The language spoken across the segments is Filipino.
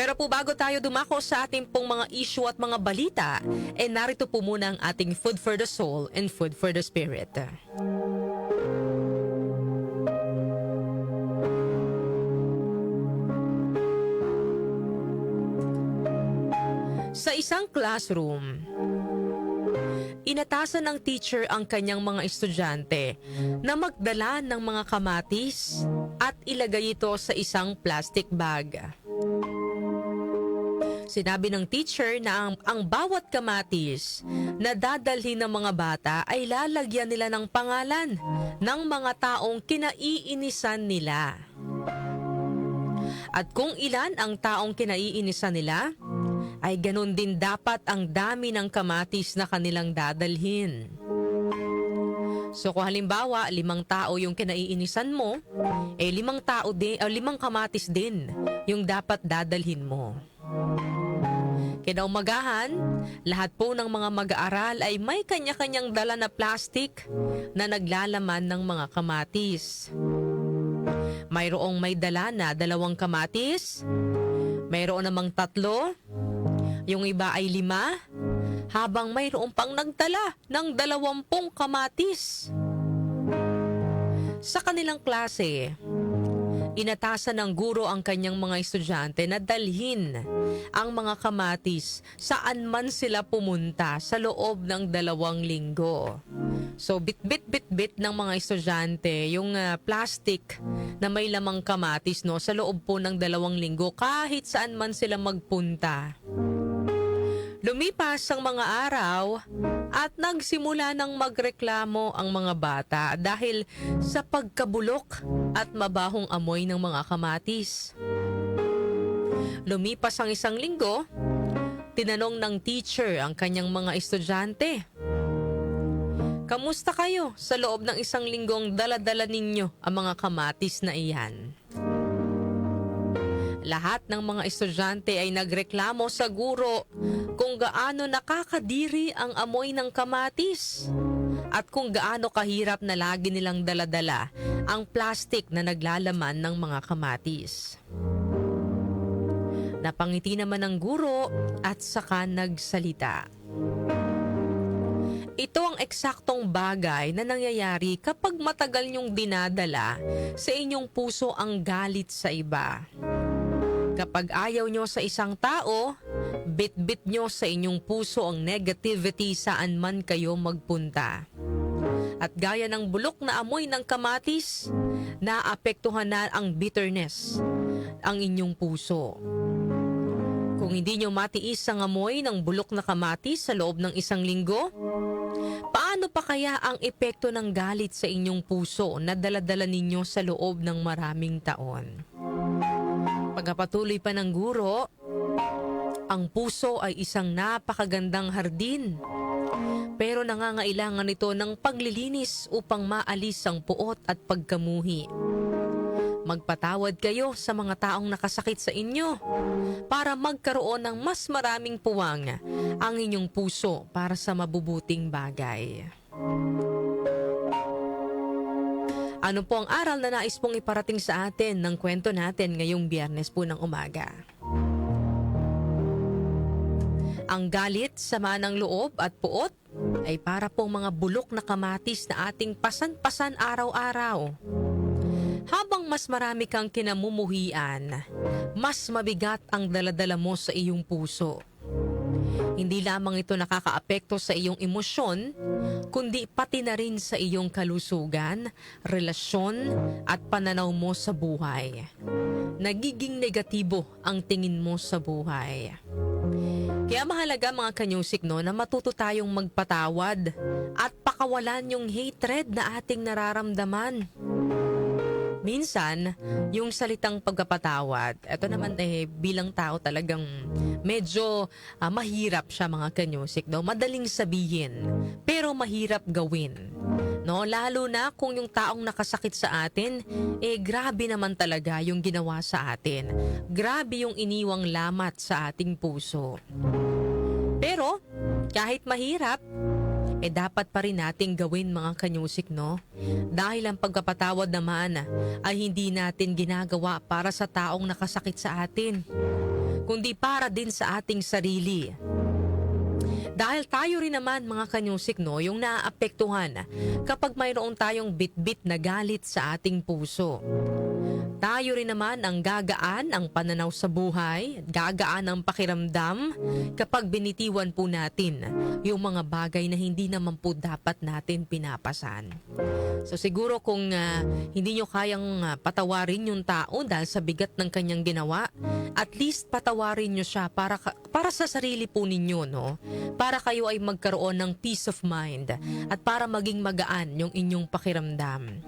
Pero po bago tayo dumako sa ating pong mga issue at mga balita, narito po muna ang ating food for the soul and food for the spirit. Sa isang classroom, inatasan ng teacher ang kanyang mga estudyante na magdala ng mga kamatis at ilagay ito sa isang plastic bag. Sinabi ng teacher na ang bawat kamatis na dadalhin ng mga bata ay lalagyan nila ng pangalan ng mga taong kinaiinisan nila. At kung ilan ang taong kinaiinisan nila, ay ganun din dapat ang dami ng kamatis na kanilang dadalhin. So kung halimbawa 5 tao yung kinaiinisan mo, 5 tao din, 5 kamatis din yung dapat dadalhin mo. Kinaumagahan, lahat po ng mga mag-aaral ay may kanya-kanyang dala na plastic na naglalaman ng mga kamatis. Mayroong may dala na 2 kamatis, mayroon namang 3, yung iba ay 5, habang mayroon pang nagdala ng 20 kamatis. Sa kanilang klase, inatasan ng guro ang kanyang mga estudyante na dalhin ang mga kamatis saan man sila pumunta sa loob ng 2 linggo. So bit-bit ng mga estudyante yung plastic na may lamang kamatis sa loob po ng 2 linggo kahit saan man sila magpunta. Lumipas ang mga araw at nagsimula ng magreklamo ang mga bata dahil sa pagkabulok at mabahong amoy ng mga kamatis. Lumipas ang 1 linggo, tinanong ng teacher ang kanyang mga estudyante, "Kamusta kayo sa loob ng 1 linggong dala-dala ninyo ang mga kamatis na iyan?" Lahat ng mga estudyante ay nagreklamo sa guro kung gaano nakakadiri ang amoy ng kamatis at kung gaano kahirap na lagi nilang dala-dala ang plastic na naglalaman ng mga kamatis. Napangiti naman ng guro at saka nagsalita. Ito ang eksaktong bagay na nangyayari kapag matagal niyong dinadala sa inyong puso ang galit sa iba. Kapag ayaw nyo sa isang tao, bit-bit nyo sa inyong puso ang negativity saan man kayo magpunta. At gaya ng bulok na amoy ng kamatis, naapektuhan na ang bitterness ang inyong puso. Kung hindi nyo matiis ang amoy ng bulok na kamatis sa loob ng 1 linggo, paano pa kaya ang epekto ng galit sa inyong puso na dala-dala ninyo sa loob ng maraming taon? Pagpatuloy pa ng guro, ang puso ay isang napakagandang hardin, pero nangangailangan ito ng paglilinis upang maalis ang puot at pagkamuhi. Magpatawad kayo sa mga taong nakasakit sa inyo para magkaroon ng mas maraming puwang ang inyong puso para sa mabubuting bagay. Ano po ang aral na nais pong iparating sa atin ng kwento natin ngayong Biyernes po ng umaga? Ang galit, sama ng loob at puot ay para pong mga bulok na kamatis na ating pasan-pasan araw-araw. Habang mas marami kang kinamumuhian, mas mabigat ang daladala mo sa iyong puso. Hindi lamang ito nakakaapekto sa iyong emosyon, kundi pati na rin sa iyong kalusugan, relasyon at pananaw mo sa buhay. Nagiging negatibo ang tingin mo sa buhay. Kaya mahalaga mga kanyusik na matuto tayong magpatawad at pakawalan yung hatred na ating nararamdaman. Minsan, yung salitang pagkapatawad, ito naman bilang tao talagang medyo mahirap siya mga kanyusik. Madaling sabihin, pero mahirap gawin. Lalo na kung yung taong nakasakit sa atin, grabe naman talaga yung ginawa sa atin. Grabe yung iniwang lamat sa ating puso. Pero, kahit mahirap, dapat pa rin nating gawin mga kanyusik, Dahil ang pagpapatawad naman ay hindi natin ginagawa para sa taong nakasakit sa atin, kundi para din sa ating sarili. Dahil tayo rin naman mga kanyusik yung naaapektuhan kapag mayroon tayong bitbit na galit sa ating puso. Tayo rin naman ang gagaan ang pananaw sa buhay, gagaan ang pakiramdam kapag binitiwan po natin yung mga bagay na hindi naman po dapat natin pinapasan. So siguro kung hindi nyo kayang patawarin yung tao dahil sa bigat ng kanyang ginawa, at least patawarin nyo siya para sa sarili po ninyo, no? Para kayo ay magkaroon ng peace of mind at para maging magaan yung inyong pakiramdam.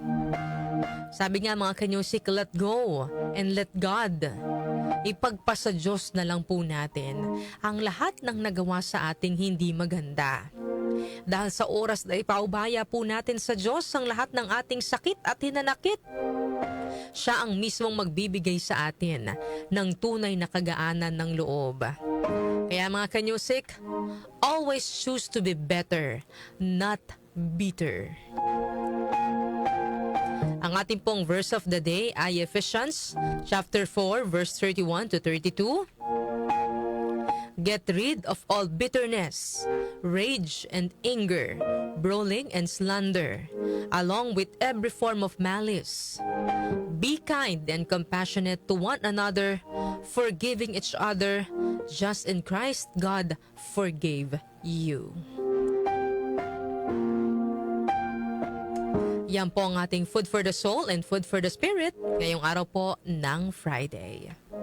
Sabi nga mga kanyusik, let go and let God. Ipagpasa Diyos na lang po natin ang lahat ng nagawa sa ating hindi maganda. Dahil sa oras na ipaubaya po natin sa Diyos ang lahat ng ating sakit at hinanakit, siya ang mismong magbibigay sa atin ng tunay na kagaanan ng loob. Kaya mga kanyusik, always choose to be better, not bitter. Ang ating pong verse of the day ay Ephesians chapter 4 verse 31 to 32. Get rid of all bitterness, rage and anger, brawling and slander, along with every form of malice. Be kind and compassionate to one another, forgiving each other, just in Christ God forgave you. Yan po ang ating food for the soul and food for the spirit ngayong araw po ng Friday.